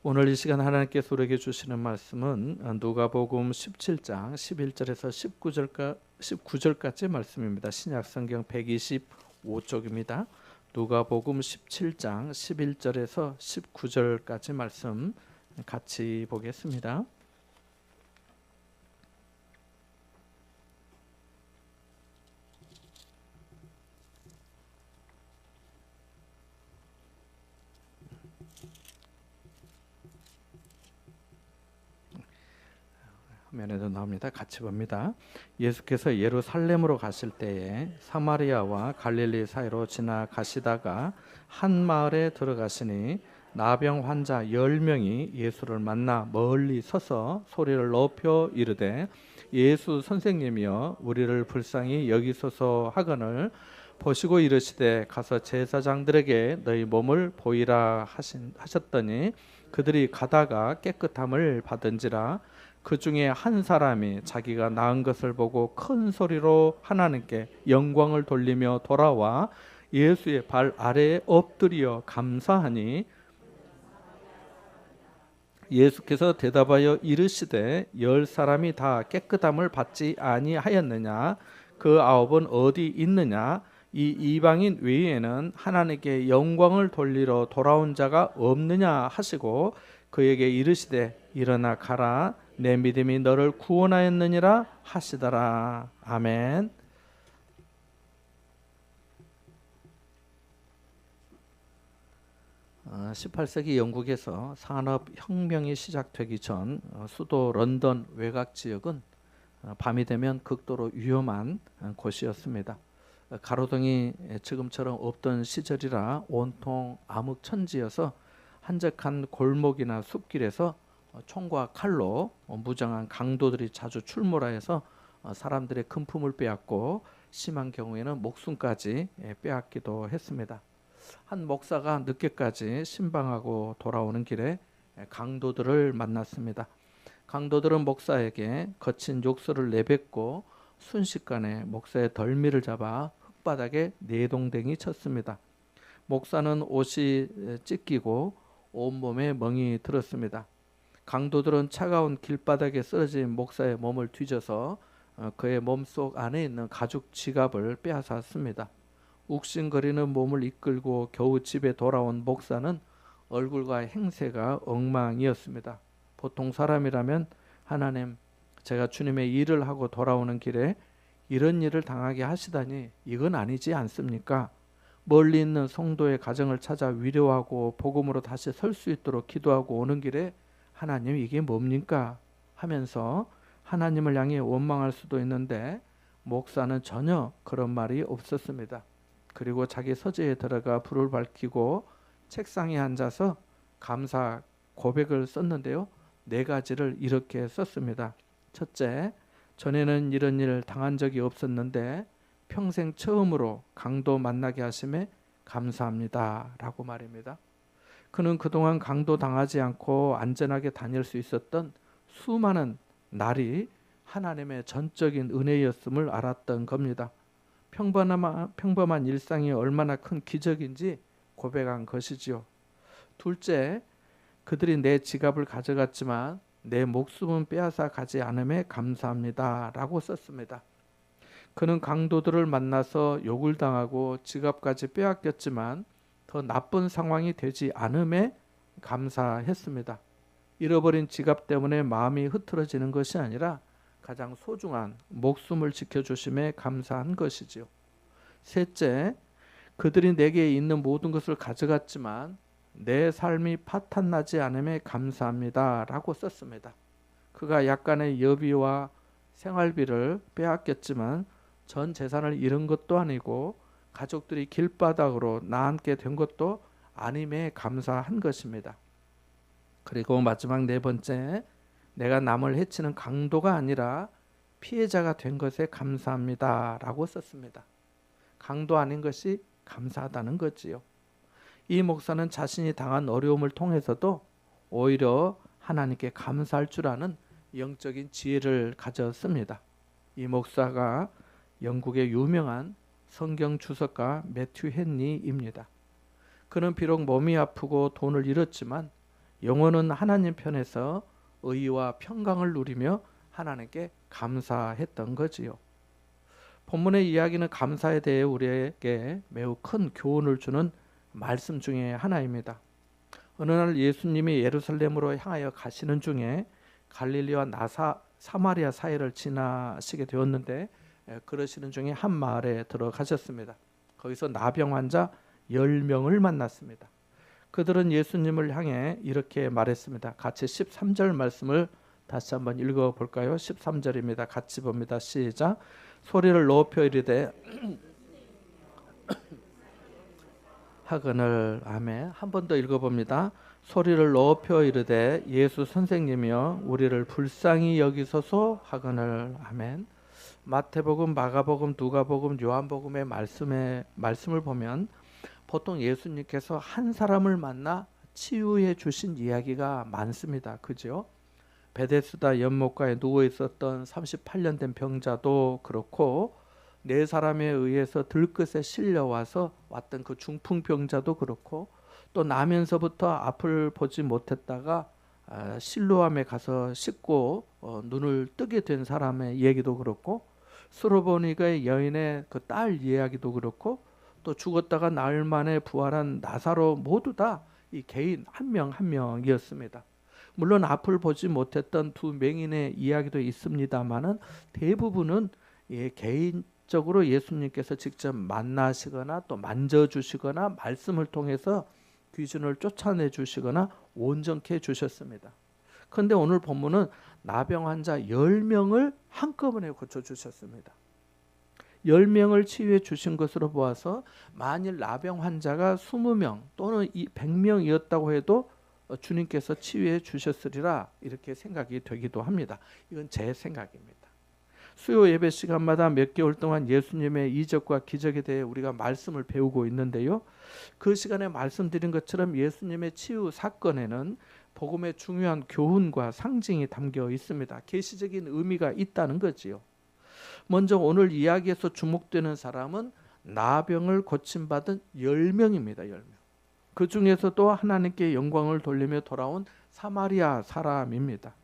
오늘 이 시간 하나님께서 우리에게 주시는 말씀은 누가복음 17장 11절에서 19절까지 말씀입니다. 신약성경 125쪽입니다. 누가복음 17장 11절에서 19절까지 말씀 같이 보겠습니다. 화면에도 나옵니다. 같이 봅니다. 예수께서 예루살렘으로 가실 때에 사마리아와 갈릴리 사이로 지나가시다가 한 마을에 들어가시니 나병 환자 10명이 예수를 만나 멀리 서서 소리를 높여 이르되 예수 선생님이여 우리를 불쌍히 여기소서 하거늘 보시고 이르시되 가서 제사장들에게 너희 몸을 보이라 하셨더니 그들이 가다가 깨끗함을 받은지라. 그 중에 한 사람이 자기가 나은 것을 보고 큰 소리로 하나님께 영광을 돌리며 돌아와 예수의 발 아래에 엎드려 감사하니 예수께서 대답하여 이르시되 10사람이 다 깨끗함을 받지 아니하였느냐? 그 9은 어디 있느냐? 이 이방인 외에는 하나님께 영광을 돌리러 돌아온 자가 없느냐 하시고 그에게 이르시되 일어나 가라 내 믿음이 너를 구원하였느니라 하시더라. 아멘. 18세기 영국에서 산업혁명이 시작되기 전 수도 런던 외곽 지역은 밤이 되면 극도로 위험한 곳이었습니다. 가로등이 지금처럼 없던 시절이라 온통 암흑천지여서 한적한 골목이나 숲길에서 총과 칼로 무장한 강도들이 자주 출몰하여서 사람들의 금품을 빼앗고 심한 경우에는 목숨까지 빼앗기도 했습니다. 한 목사가 늦게까지 신방하고 돌아오는 길에 강도들을 만났습니다. 강도들은 목사에게 거친 욕설을 내뱉고 순식간에 목사의 덜미를 잡아 흙바닥에 내동댕이 쳤습니다. 목사는 옷이 찢기고 온몸에 멍이 들었습니다. 강도들은 차가운 길바닥에 쓰러진 목사의 몸을 뒤져서 그의 몸속 안에 있는 가죽 지갑을 빼앗았습니다. 욱신거리는 몸을 이끌고 겨우 집에 돌아온 목사는 얼굴과 행세가 엉망이었습니다. 보통 사람이라면 하나님, 제가 주님의 일을 하고 돌아오는 길에 이런 일을 당하게 하시다니 이건 아니지 않습니까? 멀리 있는 성도의 가정을 찾아 위로하고 복음으로 다시 설 수 있도록 기도하고 오는 길에 하나님 이게 뭡니까? 하면서 하나님을 향해 원망할 수도 있는데 목사는 전혀 그런 말이 없었습니다. 그리고 자기 서재에 들어가 불을 밝히고 책상에 앉아서 감사 고백을 썼는데요. 4가지를 이렇게 썼습니다. 첫째, 전에는 이런 일을 당한 적이 없었는데 평생 처음으로 강도 만나게 하심에 감사합니다. 라고 말입니다. 그는 그동안 강도 당하지 않고 안전하게 다닐 수 있었던 수많은 날이 하나님의 전적인 은혜였음을 알았던 겁니다. 평범한 일상이 얼마나 큰 기적인지 고백한 것이지요. 둘째, 그들이 내 지갑을 가져갔지만 내 목숨은 빼앗아 가지 않음에 감사합니다. 라고 썼습니다. 그는 강도들을 만나서 욕을 당하고 지갑까지 빼앗겼지만 더 나쁜 상황이 되지 않음에 감사했습니다. 잃어버린 지갑 때문에 마음이 흐트러지는 것이 아니라 가장 소중한 목숨을 지켜주심에 감사한 것이지요. 셋째, 그들이 내게 있는 모든 것을 가져갔지만 내 삶이 파탄나지 않음에 감사합니다. 라고 썼습니다. 그가 약간의 여비와 생활비를 빼앗겼지만 전 재산을 잃은 것도 아니고 가족들이 길바닥으로 나앉게 된 것도 아님에 감사한 것입니다. 그리고 마지막 4번째, 내가 남을 해치는 강도가 아니라 피해자가 된 것에 감사합니다. 라고 썼습니다. 강도 아닌 것이 감사하다는 거지요. 이 목사는 자신이 당한 어려움을 통해서도 오히려 하나님께 감사할 줄 아는 영적인 지혜를 가졌습니다. 이 목사가 영국의 유명한 성경 주석가 매튜 헨리입니다. 그는 비록 몸이 아프고 돈을 잃었지만 영혼은 하나님 편에서 의와 평강을 누리며 하나님께 감사했던 거지요. 본문의 이야기는 감사에 대해 우리에게 매우 큰 교훈을 주는 말씀 중에 하나입니다. 어느 날 예수님이 예루살렘으로 향하여 가시는 중에 갈릴리와 사마리아 사이를 지나시게 되었는데, 그러시는 중에 한 마을에 들어가셨습니다. 거기서 나병 환자 10명을 만났습니다. 그들은 예수님을 향해 이렇게 말했습니다. 같이 13절 말씀을 다시 한번 읽어볼까요? 13절입니다. 같이 봅니다. 시작. 소리를 높여 이르되 하거늘. 아멘. 한 번 더 읽어봅니다. 소리를 높여 이르되 예수 선생님이여 우리를 불쌍히 여기소서 하거늘. 아멘. 마태복음, 마가복음, 누가복음, 요한복음의 말씀을 보면 보통 예수님께서 한 사람을 만나 치유해 주신 이야기가 많습니다. 그죠? 베데스다 연못가에 누워 있었던 38년 된 병자도 그렇고, 4사람에 의해서 들끝에 실려와서 왔던 그 중풍병자도 그렇고, 또 나면서부터 앞을 보지 못했다가 실로암에 가서 씻고 눈을 뜨게 된 사람의 얘기도 그렇고, 스로보니가의 여인의 그 딸 이야기도 그렇고, 또 죽었다가 나흘 만에 부활한 나사로, 모두 다 이 개인 한 명 한 명이었습니다. 물론 앞을 보지 못했던 2맹인의 이야기도 있습니다만은 대부분은 개인적으로 예수님께서 직접 만나시거나 또 만져주시거나 말씀을 통해서 귀신을 쫓아내 주시거나 온전케 해주셨습니다. 그런데 오늘 본문은 나병 환자 10명을 한꺼번에 고쳐주셨습니다. 10명을 치유해 주신 것으로 보아서 만일 나병 환자가 20명 또는 100명이었다고 해도 주님께서 치유해 주셨으리라, 이렇게 생각이 되기도 합니다. 이건 제 생각입니다. 수요 예배 시간마다 몇 개월 동안 예수님의 이적과 기적에 대해 우리가 말씀을 배우고 있는데요. 그 시간에 말씀드린 것처럼 예수님의 치유 사건에는 복음의 중요한 교훈과 상징이 담겨 있습니다. 계시적인 의미가 있다는 거지요. 먼저 오늘 이야기에서 주목되는 사람은 나병을 고침받은 10명입니다. 10명. 그 중에서도 하나님께 영광을 돌리며 돌아온 사마리아 사람입니다.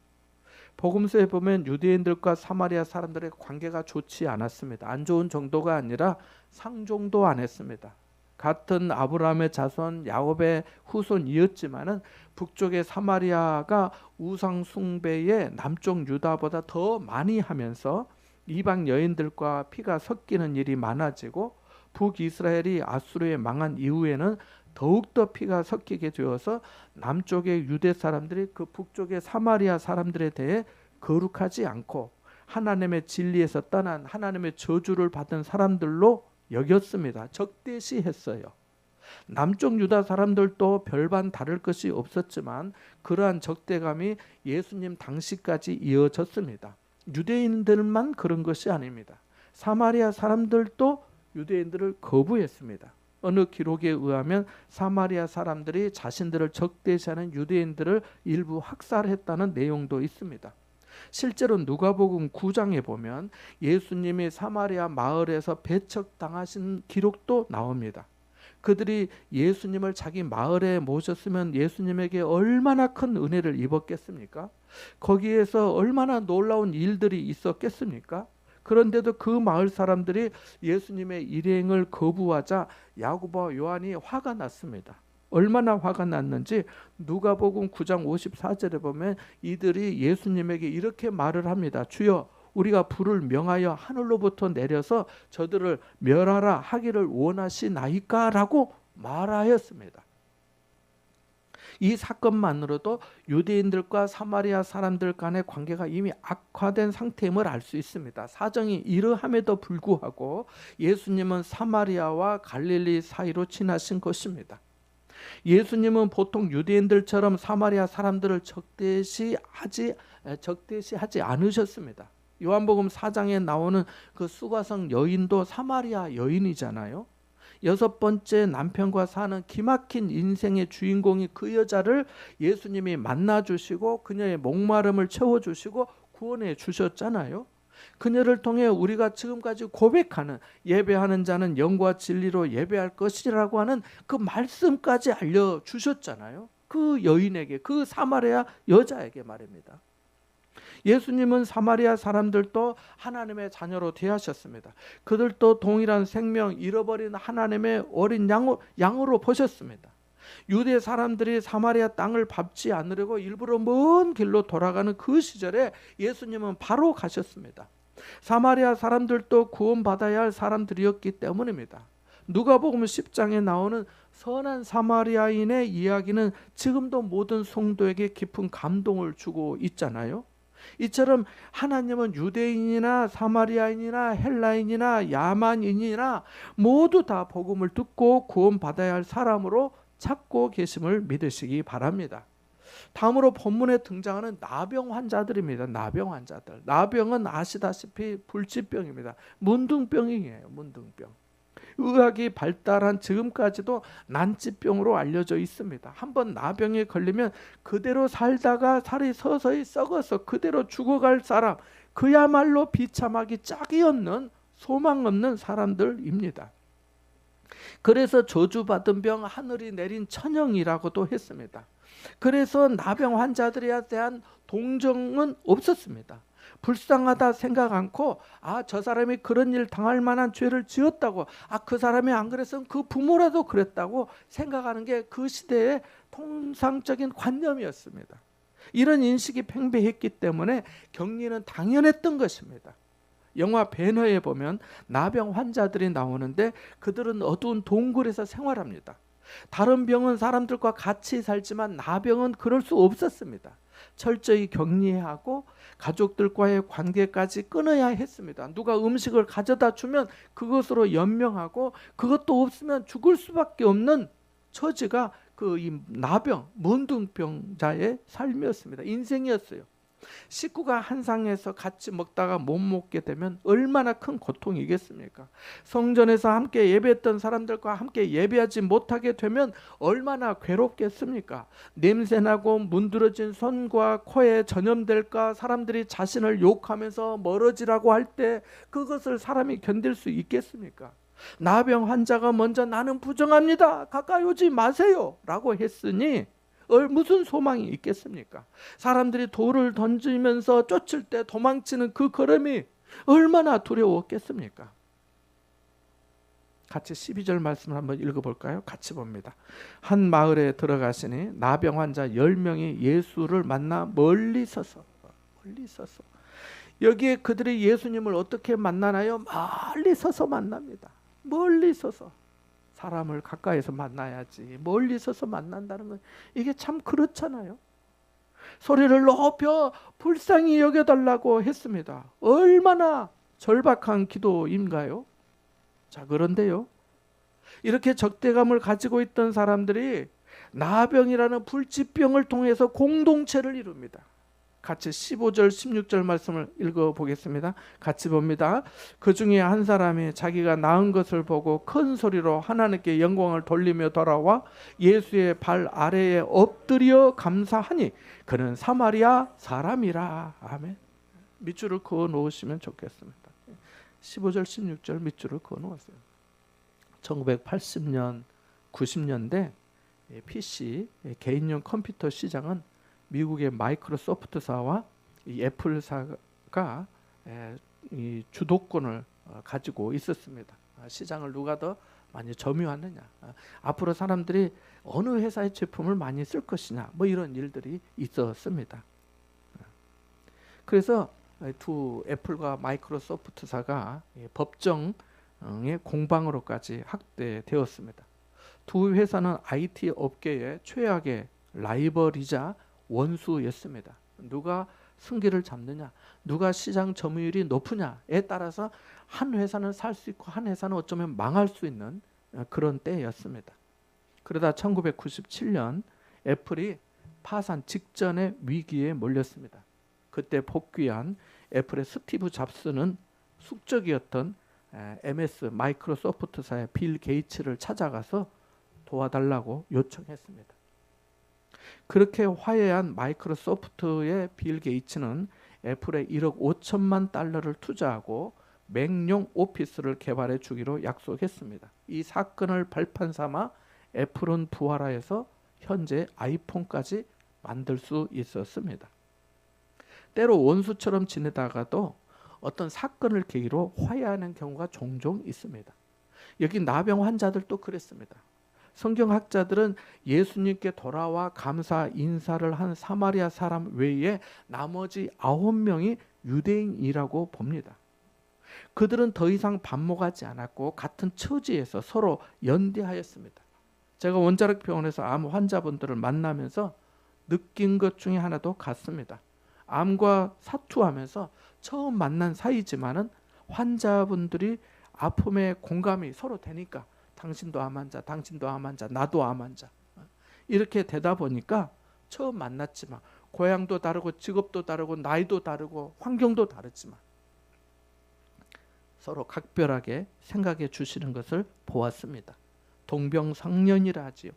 복음서에 보면 유대인들과 사마리아 사람들의 관계가 좋지 않았습니다. 안 좋은 정도가 아니라 상종도 안 했습니다. 같은 아브라함의 자손 야곱의 후손이었지만은 북쪽의 사마리아가 우상 숭배에 남쪽 유다보다 더 많이 하면서 이방 여인들과 피가 섞이는 일이 많아지고, 북이스라엘이 아수르에 망한 이후에는 더욱더 피가 섞이게 되어서 남쪽의 유대 사람들이 그 북쪽의 사마리아 사람들에 대해 거룩하지 않고 하나님의 진리에서 떠난 하나님의 저주를 받은 사람들로 여겼습니다. 적대시했어요. 남쪽 유다 사람들도 별반 다를 것이 없었지만 그러한 적대감이 예수님 당시까지 이어졌습니다. 유대인들만 그런 것이 아닙니다. 사마리아 사람들도 유대인들을 거부했습니다. 어느 기록에 의하면 사마리아 사람들이 자신들을 적대시하는 유대인들을 일부 학살했다는 내용도 있습니다. 실제로 누가복음 9장에 보면 예수님이 사마리아 마을에서 배척당하신 기록도 나옵니다. 그들이 예수님을 자기 마을에 모셨으면 예수님에게 얼마나 큰 은혜를 입었겠습니까? 거기에서 얼마나 놀라운 일들이 있었겠습니까? 그런데도 그 마을 사람들이 예수님의 일행을 거부하자 야고보와 요한이 화가 났습니다. 얼마나 화가 났는지 누가복음 9장 54절에 보면 이들이 예수님에게 이렇게 말을 합니다. 주여, 우리가 불을 명하여 하늘로부터 내려서 저들을 멸하라 하기를 원하시나이까? 라고 말하였습니다. 이 사건만으로도 유대인들과 사마리아 사람들 간의 관계가 이미 악화된 상태임을 알 수 있습니다. 사정이 이러함에도 불구하고 예수님은 사마리아와 갈릴리 사이로 지나신 것입니다. 예수님은 보통 유대인들처럼 사마리아 사람들을 적대시하지 않으셨습니다. 요한복음 4장에 나오는 그 수가성 여인도 사마리아 여인이잖아요. 6번째 남편과 사는 기막힌 인생의 주인공이 그 여자를 예수님이 만나주시고 그녀의 목마름을 채워주시고 구원해 주셨잖아요. 그녀를 통해 우리가 지금까지 고백하는 예배하는 자는 영과 진리로 예배할 것이라고 하는 그 말씀까지 알려주셨잖아요. 그 여인에게, 그 사마리아 여자에게 말입니다. 예수님은 사마리아 사람들도 하나님의 자녀로 대하셨습니다. 그들도 동일한 생명, 잃어버린 하나님의 어린 양으로 보셨습니다. 유대 사람들이 사마리아 땅을 밟지 않으려고 일부러 먼 길로 돌아가는 그 시절에 예수님은 바로 가셨습니다. 사마리아 사람들도 구원받아야 할 사람들이었기 때문입니다. 누가복음 10장에 나오는 선한 사마리아인의 이야기는 지금도 모든 성도에게 깊은 감동을 주고 있잖아요. 이처럼 하나님은 유대인이나 사마리아인이나 헬라인이나 야만인이나 모두 다 복음을 듣고 구원받아야 할 사람으로 찾고 계심을 믿으시기 바랍니다. 다음으로 본문에 등장하는 나병 환자들입니다. 나병 환자들. 나병은 아시다시피 불치병입니다. 문둥병이에요. 문둥병. 의학이 발달한 지금까지도 난치병으로 알려져 있습니다. 한번 나병에 걸리면 그대로 살다가 살이 서서히 썩어서 그대로 죽어갈 사람, 그야말로 비참하기 짝이 없는, 소망 없는 사람들입니다. 그래서 저주받은 병, 하늘이 내린 천형이라고도 했습니다. 그래서 나병 환자들에 대한 동정은 없었습니다. 불쌍하다 생각 않고, 저 사람이 그런 일 당할 만한 죄를 지었다고, 그 사람이 안 그랬으면 그 부모라도 그랬다고 생각하는 게 그 시대의 통상적인 관념이었습니다. 이런 인식이 팽배했기 때문에 격리는 당연했던 것입니다. 영화 배너에 보면 나병 환자들이 나오는데 그들은 어두운 동굴에서 생활합니다. 다른 병은 사람들과 같이 살지만 나병은 그럴 수 없었습니다. 철저히 격리하고 가족들과의 관계까지 끊어야 했습니다. 누가 음식을 가져다 주면 그것으로 연명하고, 그것도 없으면 죽을 수밖에 없는 처지가 이 나병, 문둥병자의 삶이었습니다. 인생이었어요. 식구가 한 상에서 같이 먹다가 못 먹게 되면 얼마나 큰 고통이겠습니까? 성전에서 함께 예배했던 사람들과 함께 예배하지 못하게 되면 얼마나 괴롭겠습니까? 냄새나고 문드러진 손과 코에 전염될까, 사람들이 자신을 욕하면서 멀어지라고 할 때 그것을 사람이 견딜 수 있겠습니까? 나병 환자가 먼저 나는 부정합니다, 가까이 오지 마세요 라고 했으니 무슨 소망이 있겠습니까? 사람들이 돌을 던지면서 쫓을 때 도망치는 그 걸음이 얼마나 두려웠겠습니까? 같이 12절 말씀을 한번 읽어볼까요? 같이 봅니다. 한 마을에 들어가시니 나병 환자 10명이 예수를 만나 멀리 서서 여기에 그들이 예수님을 어떻게 만나나요? 멀리 서서 만납니다. 멀리 서서. 사람을 가까이서 만나야지 멀리 서서 만난다는 건 이게 참 그렇잖아요. 소리를 높여 불쌍히 여겨달라고 했습니다. 얼마나 절박한 기도인가요? 자, 그런데요, 이렇게 적대감을 가지고 있던 사람들이 나병이라는 불치병을 통해서 공동체를 이룹니다. 같이 15절 16절 말씀을 읽어보겠습니다. 같이 봅니다. 그 중에 한 사람이 자기가 나은 것을 보고 큰 소리로 하나님께 영광을 돌리며 돌아와 예수의 발 아래에 엎드려 감사하니 그는 사마리아 사람이라. 아멘. 밑줄을 그어 놓으시면 좋겠습니다. 15절 16절 밑줄을 그어 놓았어요. 1980년 90년대 PC 개인용 컴퓨터 시장은 미국의 마이크로소프트사와 이 애플사가 이 주도권을 가지고 있었습니다. 시장을 누가 더 많이 점유하느냐, 앞으로 사람들이 어느 회사의 제품을 많이 쓸 것이냐, 이런 일들이 있었습니다. 그래서 두 애플과 마이크로소프트사가 법정의 공방으로까지 확대되었습니다. 두 회사는 IT 업계의 최악의 라이벌이자 원수였습니다. 누가 승기를 잡느냐, 누가 시장 점유율이 높으냐에 따라서 한 회사는 살 수 있고 한 회사는 어쩌면 망할 수 있는 그런 때였습니다. 그러다 1997년 애플이 파산 직전의 위기에 몰렸습니다. 그때 복귀한 애플의 스티브 잡스는 숙적이었던 MS 마이크로소프트사의 빌 게이츠를 찾아가서 도와달라고 요청했습니다. 그렇게 화해한 마이크로소프트의 빌 게이츠는 애플에 1억 5천만 달러를 투자하고 맥용 오피스를 개발해 주기로 약속했습니다. 이 사건을 발판 삼아 애플은 부활하여서 현재 아이폰까지 만들 수 있었습니다. 때로 원수처럼 지내다가도 어떤 사건을 계기로 화해하는 경우가 종종 있습니다. 여기 나병 환자들도 그랬습니다. 성경학자들은 예수님께 돌아와 감사 인사를 한 사마리아 사람 외에 나머지 9명이 유대인이라고 봅니다. 그들은 더 이상 반목하지 않았고 같은 처지에서 서로 연대하였습니다. 제가 원자력 병원에서 암 환자분들을 만나면서 느낀 것 중에 하나도 같습니다. 암과 사투하면서 처음 만난 사이지만은 환자분들이 아픔에 공감이 서로 되니까 당신도 암 환자, 당신도 암 환자, 나도 암 환자 이렇게 되다 보니까 처음 만났지만 고향도 다르고 직업도 다르고 나이도 다르고 환경도 다르지만 서로 각별하게 생각해 주시는 것을 보았습니다. 동병상련이라 하지요.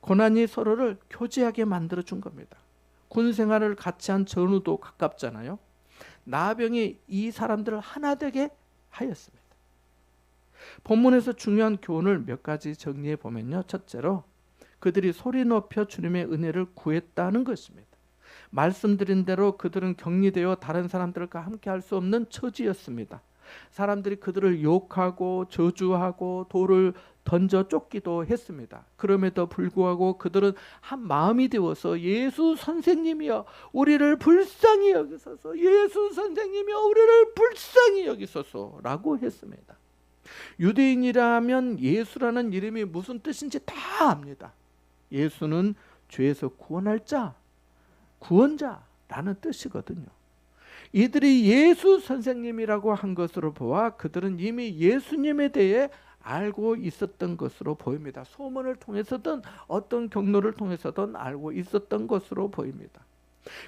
고난이 서로를 교제하게 만들어 준 겁니다. 군 생활을 같이 한 전우도 가깝잖아요. 나병이 이 사람들을 하나 되게 하였습니다. 본문에서 중요한 교훈을 몇 가지 정리해 보면요. 첫째로 그들이 소리 높여 주님의 은혜를 구했다는 것입니다. 말씀드린 대로 그들은 격리되어 다른 사람들과 함께 할 수 없는 처지였습니다. 사람들이 그들을 욕하고 저주하고 돌을 던져 쫓기도 했습니다. 그럼에도 불구하고 그들은 한 마음이 되어서 예수 선생님이여 우리를 불쌍히 여기소서, 예수 선생님이여 우리를 불쌍히 여기소서 라고 했습니다. 유대인이라면 예수라는 이름이 무슨 뜻인지 다 압니다. 예수는 죄에서 구원할 자, 구원자라는 뜻이거든요. 이들이 예수 선생님이라고 한 것으로 보아 그들은 이미 예수님에 대해 알고 있었던 것으로 보입니다. 소문을 통해서든 어떤 경로를 통해서든 알고 있었던 것으로 보입니다.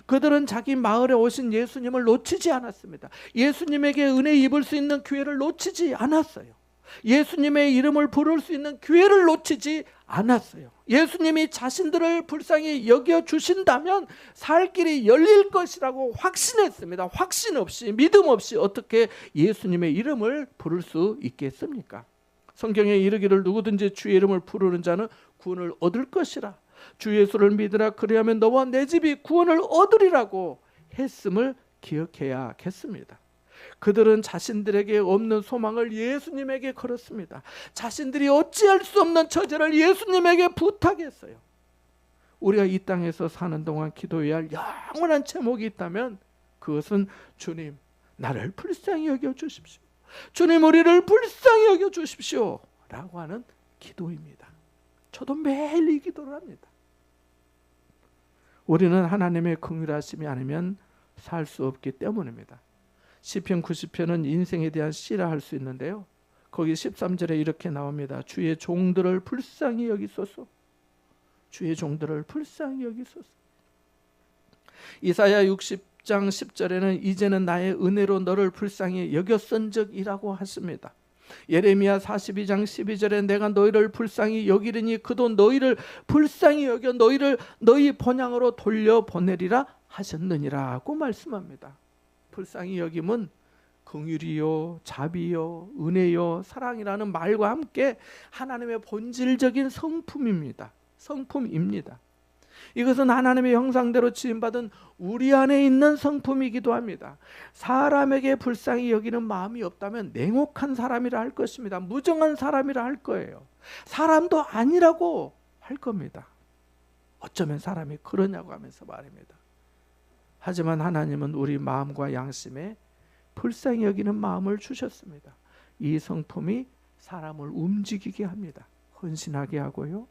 그들은 자기 마을에 오신 예수님을 놓치지 않았습니다. 예수님에게 은혜 입을 수 있는 기회를 놓치지 않았어요. 예수님의 이름을 부를 수 있는 기회를 놓치지 않았어요. 예수님이 자신들을 불쌍히 여겨주신다면 살 길이 열릴 것이라고 확신했습니다. 확신 없이, 믿음 없이 어떻게 예수님의 이름을 부를 수 있겠습니까? 성경에 이르기를 누구든지 주의 이름을 부르는 자는 구원을 얻을 것이라. 주 예수를 믿으라. 그리하면 너와 내 집이 구원을 얻으리라고 했음을 기억해야겠습니다. 그들은 자신들에게 없는 소망을 예수님에게 걸었습니다. 자신들이 어찌할 수 없는 처지를 예수님에게 부탁했어요. 우리가 이 땅에서 사는 동안 기도해야 할 영원한 제목이 있다면 그것은 주님 나를 불쌍히 여겨주십시오. 주님 우리를 불쌍히 여겨주십시오 라고 하는 기도입니다. 저도 매일 이 기도를 합니다. 우리는 하나님의 긍휼하심이 아니면 살 수 없기 때문입니다. 시편 90편은 인생에 대한 시라 할 수 있는데요. 거기 13절에 이렇게 나옵니다. 주의 종들을 불쌍히 여기소서. 주의 종들을 불쌍히 여기소서. 이사야 60장 10절에는 이제는 나의 은혜로 너를 불쌍히 여겼은적이라고 하십니다. 예레미야 42장 12절에 내가 너희를 불쌍히 여기리니 그도 너희를 불쌍히 여겨 너희를 너희 본향으로 돌려보내리라 하셨느니라고 말씀합니다. 불쌍히 여김은 긍휼이요, 자비요, 은혜요, 사랑이라는 말과 함께 하나님의 본질적인 성품입니다. 성품입니다. 이것은 하나님의 형상대로 지음받은 우리 안에 있는 성품이기도 합니다. 사람에게 불쌍히 여기는 마음이 없다면 냉혹한 사람이라 할 것입니다. 무정한 사람이라 할 거예요. 사람도 아니라고 할 겁니다. 어쩌면 사람이 그러냐고 하면서 말입니다. 하지만 하나님은 우리 마음과 양심에 불쌍히 여기는 마음을 주셨습니다. 이 성품이 사람을 움직이게 합니다. 헌신하게 하고요.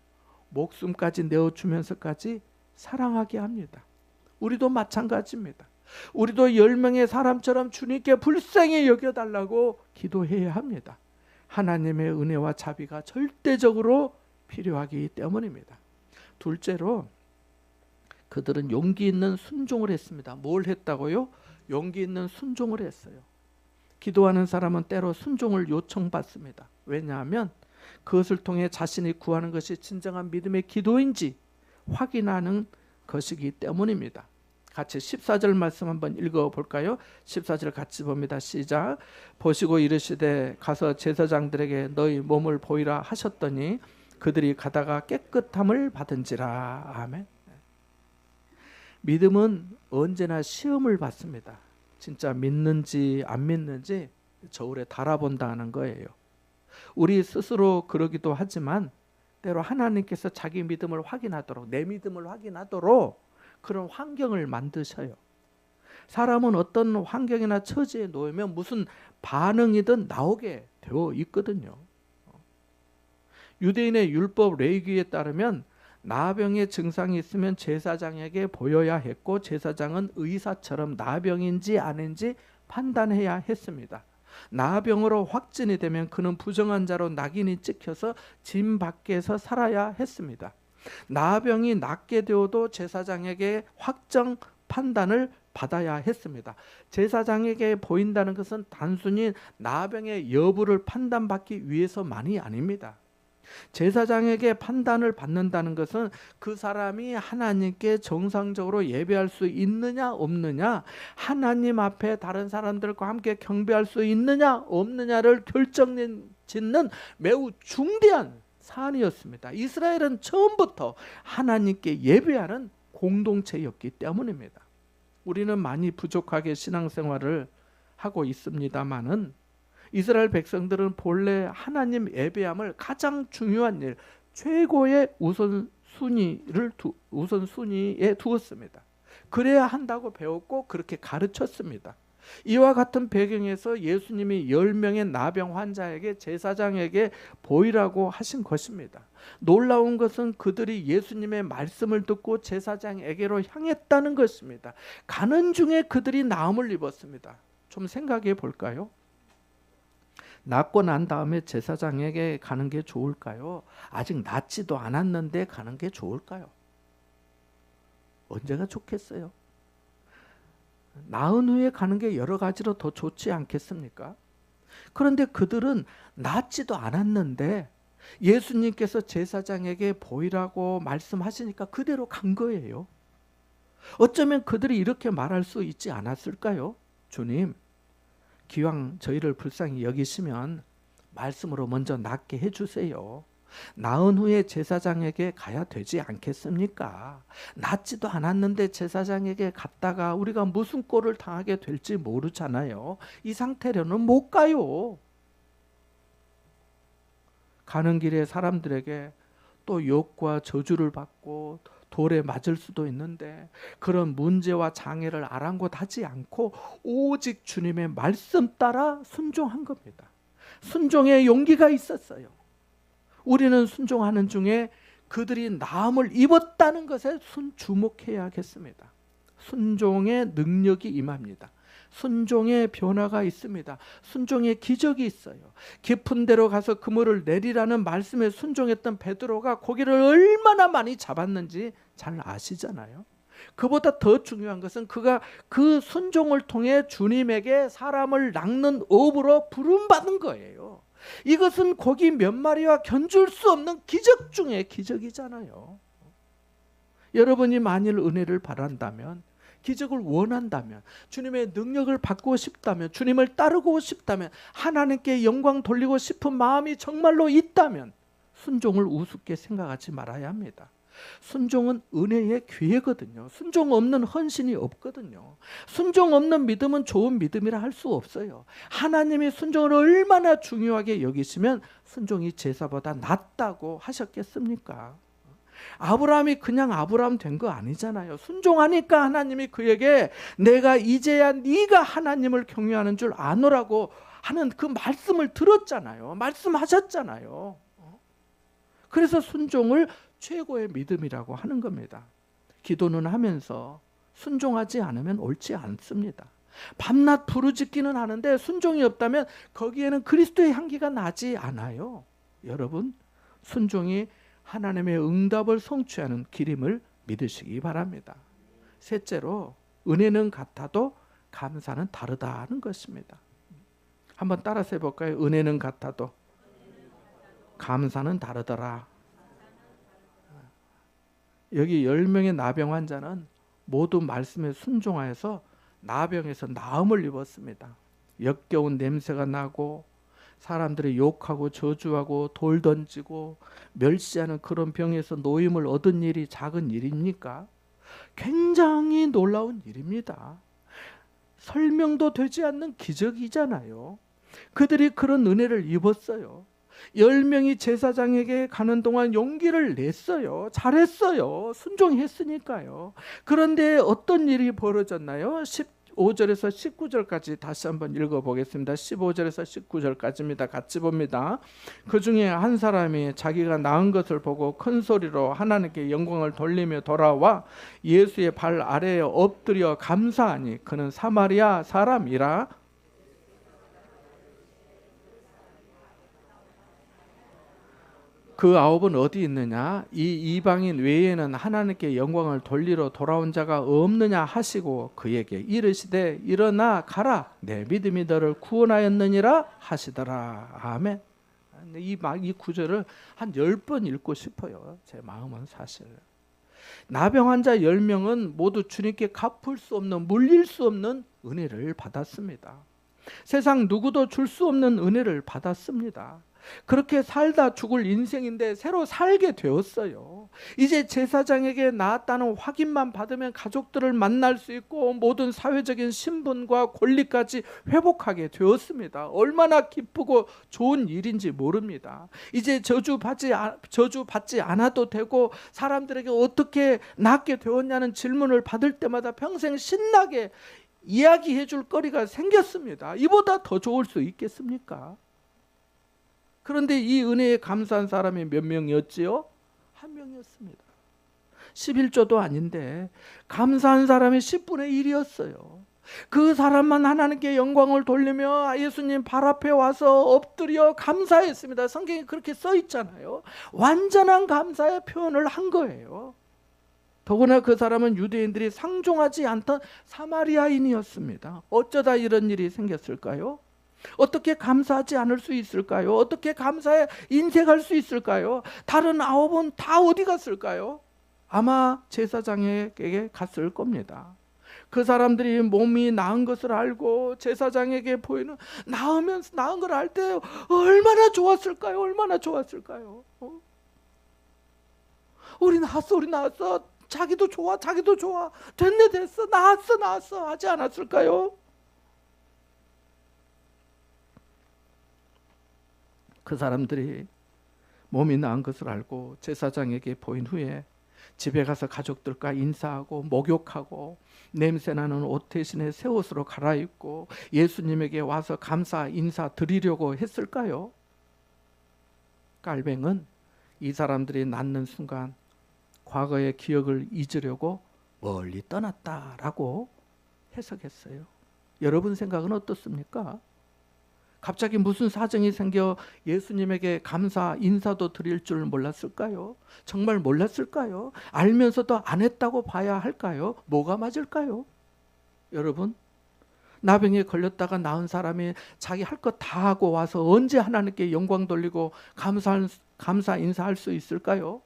목숨까지 내어주면서까지 사랑하게 합니다. 우리도 마찬가지입니다. 우리도 10명의 사람처럼 주님께 불쌍히 여겨달라고 기도해야 합니다. 하나님의 은혜와 자비가 절대적으로 필요하기 때문입니다. 둘째로 그들은 용기 있는 순종을 했습니다. 뭘 했다고요? 용기 있는 순종을 했어요. 기도하는 사람은 때로 순종을 요청받습니다. 왜냐하면 그것을 통해 자신이 구하는 것이 진정한 믿음의 기도인지 확인하는 것이기 때문입니다. 같이 14절 말씀 한번 읽어볼까요? 14절 같이 봅니다. 시작. 보시고 이르시되 가서 제사장들에게 너희 몸을 보이라 하셨더니 그들이 가다가 깨끗함을 받은지라. 아멘. 믿음은 언제나 시험을 받습니다. 진짜 믿는지 안 믿는지 저울에 달아본다는 거예요. 우리 스스로 그러기도 하지만 때로 하나님께서 자기 믿음을 확인하도록, 내 믿음을 확인하도록 그런 환경을 만드셔요. 사람은 어떤 환경이나 처지에 놓이면 무슨 반응이든 나오게 되어 있거든요. 유대인의 율법 레위기에 따르면 나병의 증상이 있으면 제사장에게 보여야 했고, 제사장은 의사처럼 나병인지 아닌지 판단해야 했습니다. 나병으로 확진이 되면 그는 부정한 자로 낙인이 찍혀서 진 밖에서 살아야 했습니다. 나병이 낫게 되어도 제사장에게 확정 판단을 받아야 했습니다. 제사장에게 보인다는 것은 단순히 나병의 여부를 판단받기 위해서만이 아닙니다. 제사장에게 판단을 받는다는 것은 그 사람이 하나님께 정상적으로 예배할 수 있느냐 없느냐, 하나님 앞에 다른 사람들과 함께 경배할 수 있느냐 없느냐를 결정짓는 매우 중대한 사안이었습니다. 이스라엘은 처음부터 하나님께 예배하는 공동체였기 때문입니다. 우리는 많이 부족하게 신앙생활을 하고 있습니다마는 이스라엘 백성들은 본래 하나님 예배함을 가장 중요한 일, 최고의 우선순위에 두었습니다. 그래야 한다고 배웠고 그렇게 가르쳤습니다. 이와 같은 배경에서 예수님이 10명의 나병 환자에게 제사장에게 보이라고 하신 것입니다. 놀라운 것은 그들이 예수님의 말씀을 듣고 제사장에게로 향했다는 것입니다. 가는 중에 그들이 나음을 입었습니다. 좀 생각해 볼까요? 낫고 난 다음에 제사장에게 가는 게 좋을까요? 아직 낫지도 않았는데 가는 게 좋을까요? 언제가 좋겠어요? 나은 후에 가는 게 여러 가지로 더 좋지 않겠습니까? 그런데 그들은 낫지도 않았는데 예수님께서 제사장에게 보이라고 말씀하시니까 그대로 간 거예요. 어쩌면 그들이 이렇게 말할 수 있지 않았을까요? 주님, 기왕 저희를 불쌍히 여기시면 말씀으로 먼저 낫게 해주세요. 나은 후에 제사장에게 가야 되지 않겠습니까? 낫지도 않았는데 제사장에게 갔다가 우리가 무슨 꼴을 당하게 될지 모르잖아요. 이 상태로는 못 가요. 가는 길에 사람들에게 또 욕과 저주를 받고 돌에 맞을 수도 있는데 그런 문제와 장애를 아랑곳하지 않고 오직 주님의 말씀 따라 순종한 겁니다. 순종의 용기가 있었어요. 우리는 순종하는 중에 그들이 나음을 입었다는 것에 주목해야겠습니다. 순종의 능력이 임합니다. 순종의 변화가 있습니다. 순종의 기적이 있어요. 깊은 데로 가서 그물을 내리라는 말씀에 순종했던 베드로가 고기를 얼마나 많이 잡았는지 잘 아시잖아요. 그보다 더 중요한 것은 그가 그 순종을 통해 주님에게 사람을 낚는 업으로 부름받은 거예요. 이것은 고기 몇 마리와 견줄 수 없는 기적 중에 기적이잖아요. 여러분이 만일 은혜를 바란다면, 기적을 원한다면, 주님의 능력을 받고 싶다면, 주님을 따르고 싶다면, 하나님께 영광 돌리고 싶은 마음이 정말로 있다면 순종을 우습게 생각하지 말아야 합니다. 순종은 은혜의 기회거든요. 순종 없는 헌신이 없거든요. 순종 없는 믿음은 좋은 믿음이라 할 수 없어요. 하나님이 순종을 얼마나 중요하게 여기시면 순종이 제사보다 낫다고 하셨겠습니까? 아브라함이 그냥 아브라함 된 거 아니잖아요. 순종하니까 하나님이 그에게 내가 이제야 네가 하나님을 경외하는 줄 아노라고 하는 그 말씀을 들었잖아요. 말씀하셨잖아요. 그래서 순종을 최고의 믿음이라고 하는 겁니다. 기도는 하면서 순종하지 않으면 옳지 않습니다. 밤낮 부르짖기는 하는데 순종이 없다면 거기에는 그리스도의 향기가 나지 않아요. 여러분, 순종이 하나님의 응답을 성취하는 길임을 믿으시기 바랍니다. 셋째로, 은혜는 같아도 감사는 다르다는 것입니다. 한번 따라서 해볼까요? 은혜는 같아도 감사는 다르더라. 여기 10명의 나병 환자는 모두 말씀에 순종하여서 나병에서 나음을 입었습니다. 역겨운 냄새가 나고 사람들이 욕하고 저주하고 돌 던지고 멸시하는 그런 병에서 노임을 얻은 일이 작은 일입니까? 굉장히 놀라운 일입니다. 설명도 되지 않는 기적이잖아요. 그들이 그런 은혜를 입었어요. 10명이 제사장에게 가는 동안 용기를 냈어요. 잘했어요. 순종했으니까요. 그런데 어떤 일이 벌어졌나요? 15절에서 19절까지 다시 한번 읽어보겠습니다. 15절에서 19절까지입니다. 같이 봅니다. 그 중에 한 사람이 자기가 낳은 것을 보고 큰 소리로 하나님께 영광을 돌리며 돌아와 예수의 발 아래에 엎드려 감사하니 그는 사마리아 사람이라. 그 아홉은 어디 있느냐? 이 이방인 외에는 하나님께 영광을 돌리러 돌아온 자가 없느냐 하시고 그에게 이르시되 일어나 가라 내 믿음이 너를 구원하였느니라 하시더라. 아멘. 이 구절을 한 10번 읽고 싶어요. 제 마음은 사실. 나병 환자 10명은 모두 주님께 갚을 수 없는, 물릴 수 없는 은혜를 받았습니다. 세상 누구도 줄 수 없는 은혜를 받았습니다. 그렇게 살다 죽을 인생인데 새로 살게 되었어요. 이제 제사장에게 나았다는 확인만 받으면 가족들을 만날 수 있고 모든 사회적인 신분과 권리까지 회복하게 되었습니다. 얼마나 기쁘고 좋은 일인지 모릅니다. 이제 저주받지 않아도 되고 사람들에게 어떻게 낫게 되었냐는 질문을 받을 때마다 평생 신나게 이야기해 줄 거리가 생겼습니다. 이보다 더 좋을 수 있겠습니까? 그런데 이 은혜에 감사한 사람이 몇 명이었지요? 한 명이었습니다. 11조도 아닌데 감사한 사람이 10분의 1이었어요. 그 사람만 하나님께 영광을 돌리며 예수님 발 앞에 와서 엎드려 감사했습니다. 성경에 그렇게 써 있잖아요. 완전한 감사의 표현을 한 거예요. 더구나 그 사람은 유대인들이 상종하지 않던 사마리아인이었습니다. 어쩌다 이런 일이 생겼을까요? 어떻게 감사하지 않을 수 있을까요? 어떻게 감사에 인색할 수 있을까요? 다른 9은 다 어디 갔을까요? 아마 제사장에게 갔을 겁니다. 그 사람들이 몸이 나은 것을 알고 제사장에게 보이는 나은 걸 알 때 얼마나 좋았을까요? 얼마나 좋았을까요? 우리 나았어. 자기도 좋아. 됐네, 됐어. 나았어. 하지 않았을까요? 그 사람들이 몸이 나은 것을 알고 제사장에게 보인 후에 집에 가서 가족들과 인사하고 목욕하고 냄새나는 옷 대신에 새 옷으로 갈아입고 예수님에게 와서 감사 인사 드리려고 했을까요? 깔뱅은 이 사람들이 낳는 순간 과거의 기억을 잊으려고 멀리 떠났다라고 해석했어요. 여러분 생각은 어떻습니까? 갑자기 무슨 사정이 생겨 예수님에게 감사 인사도 드릴 줄 몰랐을까요? 정말 몰랐을까요? 알면서도 안 했다고 봐야 할까요? 뭐가 맞을까요? 여러분, 나병에 걸렸다가 나은 사람이 자기 할 것 다 하고 와서 언제 하나님께 영광 돌리고 감사 인사할 수 있을까요?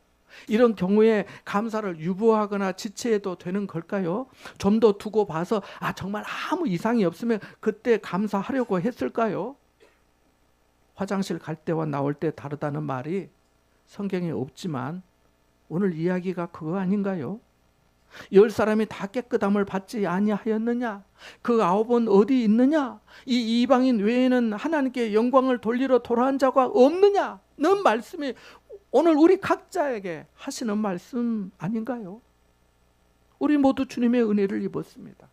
이런 경우에 감사를 유보하거나 지체해도 되는 걸까요? 좀 더 두고 봐서 정말 아무 이상이 없으면 그때 감사하려고 했을까요? 화장실 갈 때와 나올 때 다르다는 말이 성경에 없지만 오늘 이야기가 그거 아닌가요? 10사람이 다 깨끗함을 받지 아니하였느냐? 그 9은 어디 있느냐? 이 이방인 외에는 하나님께 영광을 돌리러 돌아온 자가 없느냐는 말씀이 오늘 우리 각자에게 하시는 말씀 아닌가요? 우리 모두 주님의 은혜를 입었습니다.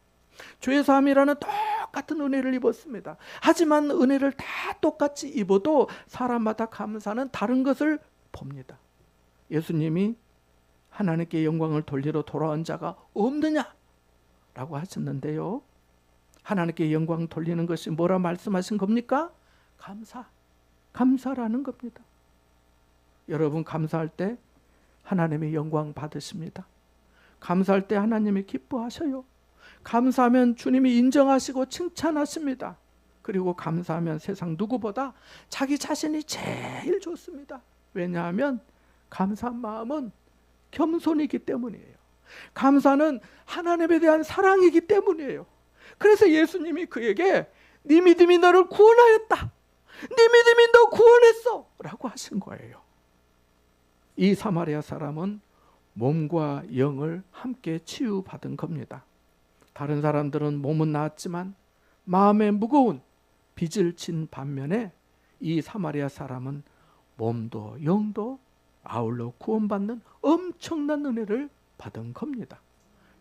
죄 사함이라는 똑같은 은혜를 입었습니다. 하지만 은혜를 다 똑같이 입어도 사람마다 감사는 다른 것을 봅니다. 예수님이 하나님께 영광을 돌리러 돌아온 자가 없느냐라고 하셨는데요. 하나님께 영광 돌리는 것이 뭐라 말씀하신 겁니까? 감사라는 겁니다. 여러분 감사할 때 하나님의 영광 받으십니다. 감사할 때 하나님이 기뻐하셔요. 감사하면 주님이 인정하시고 칭찬하십니다. 그리고 감사하면 세상 누구보다 자기 자신이 제일 좋습니다. 왜냐하면 감사한 마음은 겸손이기 때문이에요. 감사는 하나님에 대한 사랑이기 때문이에요. 그래서 예수님이 그에게 네 믿음이 너를 구원하였다. 네 믿음이 너 구원했어 라고 하신 거예요. 이 사마리아 사람은 몸과 영을 함께 치유받은 겁니다. 다른 사람들은 몸은 나았지만 마음에 무거운 빚을 진 반면에 이 사마리아 사람은 몸도 영도 아울러 구원받는 엄청난 은혜를 받은 겁니다.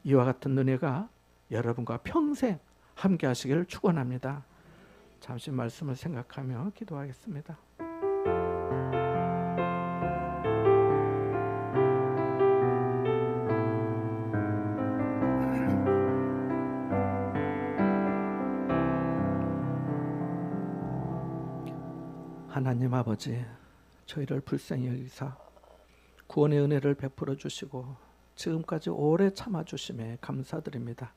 이와 같은 은혜가 여러분과 평생 함께 하시기를 축원합니다. 잠시 말씀을 생각하며 기도하겠습니다. 하나님 아버지, 저희를 불쌍히 여기사 구원의 은혜를 베풀어 주시고 지금까지 오래 참아 주심에 감사드립니다.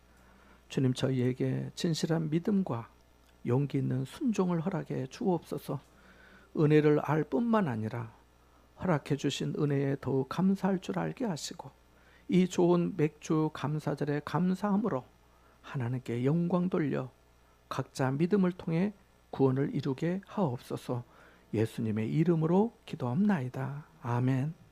주님, 저희에게 진실한 믿음과 용기 있는 순종을 허락해 주옵소서. 은혜를 알 뿐만 아니라 허락해 주신 은혜에 더욱 감사할 줄 알게 하시고 이 좋은 맥주 감사절에 감사함으로 하나님께 영광 돌려 각자 믿음을 통해 구원을 이루게 하옵소서. 예수님의 이름으로 기도합나이다. 아멘.